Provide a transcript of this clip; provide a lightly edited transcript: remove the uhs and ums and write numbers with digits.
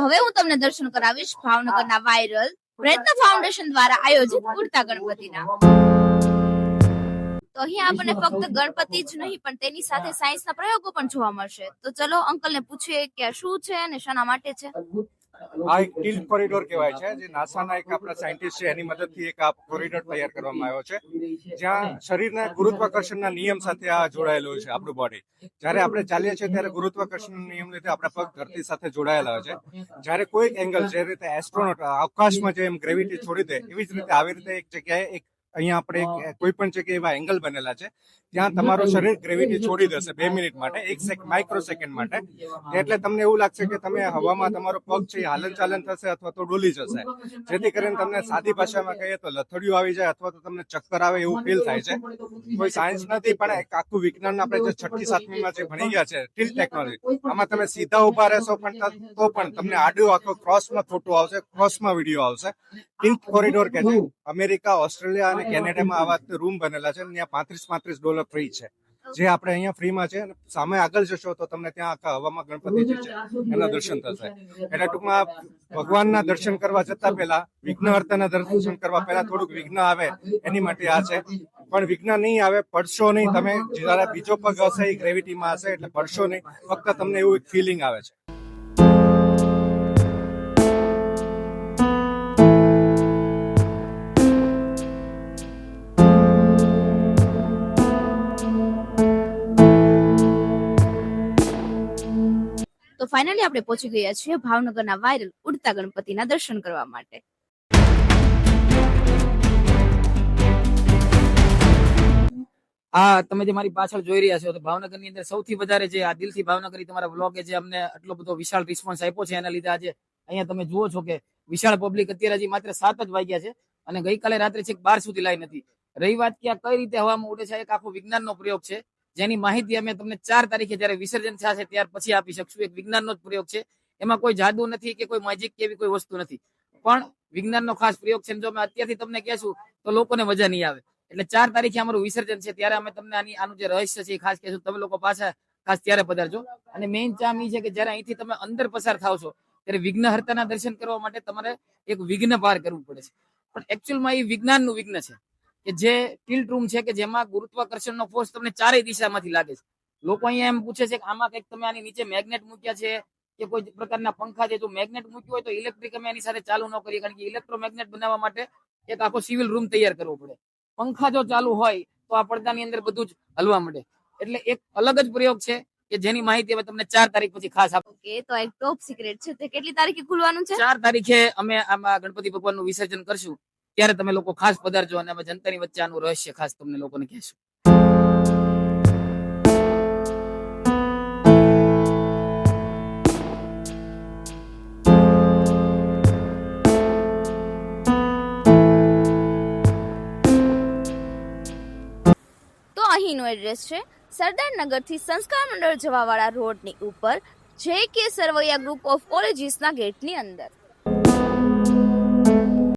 હવે હું તમને દર્શન કરાવીશ ભાવનગરના વાયરલ પ્રયત્ન ફાઉન્ડેશન દ્વારા આયોજિત ઉડતા ગણપતિના। તો અહીંયા આપણને ફક્ત ગણપતિ જ નહીં પણ તેની સાથે સાયન્સના પ્રયોગો પણ જોવા મળશે। તો ચલો અંકલને પૂછીએ કે આ શું છે અને શાના માટે છે। આ એક ટિલ્ટ કોરિડોર કહેવાય છે, જે નાસાના એક આપણા સાયન્ટિસ્ટ છે એની મદદથી એક આ કોરિડોર તૈયાર કરવામાં આવ્યો છે, જ્યાં શરીરના ગુરુત્વાકર્ષણના નિયમ સાથે આ જોડાયેલું છે। આપણું બોડી જ્યારે આપણે ચાલીએ છીએ ત્યારે ગુરુત્વાકર્ષણના નિયમ લીધે આપણા પગ ધરતી સાથે જોડાયેલા હોય છે। જ્યારે કોઈ એંગલ, જે રીતે એસ્ટ્રોનોટ અવકાશમાં જેમ ગ્રેવિટી છોડી દે, એવી જ રીતે આવી રીતે એક જગ્યાએ એક અહીંયા આપણે કોઈ પણ જગ્યાએ એવા એંગલ બનેલા છે, ત્યાં તમારું શરીર ગ્રેવિટી છોડી દેશે 2 મિનિટ માટે, 1 માઇક્રો સેકન્ડ માટે। એટલે તમને એવું લાગશે કે તમે હવામાં તમારો પગ છે એ હાલન ચાલન થશે અથવા તો ડોલી જશે, જેથી કરીને તમને સાદી ભાષામાં કહીએ તો લથડિયું આવી જાય અથવા તો તમને ચક્કર આવે એવું ફીલ થાય છે। કોઈ સાયન્સ નથી પણ એક આખું વિજ્ઞાન આપણે જે 6ઠી 7મીમાં જે ભણી ગયા છે ટિલ્ટ ટેકનોલોજી, આમાં તમે સીધા ઉભા રહેશો પણ તો પણ તમને આડું આખો ક્રોસમાં ફોટો આવશે, ક્રોસમાં વિડીયો આવશે। ટિલ્ટ કોરિડોર કે છે અમેરિકા, ઓસ્ટ્રેલિયા અને કેનેડામાં આવા રૂમ બનેલા છે, ત્યાં $35 ફ્રી છે, જે આપણે અહીંયા ફ્રીમાં છે। સામે આગળ જશો તો તમને ત્યાં આખા હવામાં ગણપતિ જે છે એના દર્શન થશે। એટલે ટૂંકમાં ભગવાનના દર્શન કરવા જતા પહેલા, વિઘ્નહર્તાના દર્શન કરવા પહેલા થોડુંક વિઘ્ન આવે એની માટે આ છે। પણ વિઘ્ન નહીં આવે, પડશો નહીં તમે, જયારે બીજો પગ હશે એ ગ્રેવિટીમાં હશે એટલે પડશો નહીં, ફક્ત તમને એવું એક ફિલિંગ આવે છે। તો ફાઇનલી આપણે પહોંચી ગયા છીએ ભાવનગરના વાયરલ ઉડતા ગણપતિના દર્શન કરવા માટે। આ તમે જે મારી પાછળ જોઈ રહ્યા છો તો ભાવનગરની અંદર સૌથી વધારે જે આ દિલથી ભાવનગરી તમારા વ્લોગે જે અમને આટલો બધો વિશાળ રિસ્પોન્સ આપ્યો છે, એના લીધે આજે અહીંયા તમે જુઓ છો કે વિશાળ પબ્લિક અત્યારે હજી માત્ર 7 જ વાગ્યા છે અને ગઈકાલે રાત્રે છેક 12 સુધી લાઈન હતી। રહી વાત કે આ કઈ રીતે હવામાં ઉડે છે, એક આખો વિજ્ઞાનનો પ્રયોગ છે, જેની માહિતી અમે તમને 4 તારીખે જયારે વિસર્જન થશે ત્યાર પછી આપી શકશું। એક વિજ્ઞાનનો જ પ્રયોગ છે, એમાં કોઈ જાદુ નથી કે કોઈ મેજિક કે એવી કોઈ વસ્તુ નથી, પણ વિજ્ઞાનનો ખાસ પ્રયોગ છે। જો અમે અત્યારથી તમને કહેશું તો લોકોને મજા નહીં આવે, એટલે 4 તારીખે અમારું વિસર્જન છે, ત્યારે અમે તમને આનું જે રહસ્ય છે એ ખાસ કહેશું। તમે લોકો પાછા ખાસ ત્યારે પધારજો। અને મેઇન ચામ એ છે કે જયારે અહીંથી તમે અંદર પસાર થાવ છો ત્યારે વિઘ્નહર્તાના દર્શન કરવા માટે તમારે એક વિઘ્ન પાર કરવું પડે છે, પણ એકચ્યુઅલમાં એ વિજ્ઞાનનું વિઘ્ન છે કે જે ટિલ્ટ રૂમ છે કે જેમાં ગુરુત્વાકર્ષણનો ફોર્સ તમને 4 દિશામાંથી લાગે છે। લોકો અહીંયા એમ પૂછે છે કે આમાં કંઈક તમે આની નીચે મેગ્નેટ મૂક્યા છે કે કોઈ પ્રકારના પંખા છે, જો મેગ્નેટ મૂક્યું હોય તો ઇલેક્ટ્રિક અમે એની સાથે ચાલુ ન કરીએ, કારણ કે ઇલેક્ટ્રોમેગ્નેટ બનાવવા માટે એક આખો સિવિલ રૂમ તૈયાર કરવો પડે। પંખા જો ચાલુ હોય તો આ પડદાની અંદર બધું જ હલવા માંડે, એટલે એક અલગ જ પ્રયોગ છે કે જેની માહિતી હવે તમને 4 તારીખ પછી ખાસ આપો। ઓકે, તો એક ટોપ સિક્રેટ છે, તે કેટલી તારીખે ખુલવાનું છે? 4 તારીખે અમે આમાં ગણપતિ ભગવાનનું વિસર્જન કરશું, ત્યારે તમે લોકો ખાસ પધારજો અને અમે જનતાની વચ્ચે આનું રહસ્ય ખાસ તમને લોકોને કહેશું। તો અહીંનો એડ્રેસ છે સરદારનગરથી સંસ્કાર મંડળ જવાવાળા રોડની ઉપર JK સરવૈયા ગ્રુપ ઓફ કોલેજીસના ગેટની અંદર।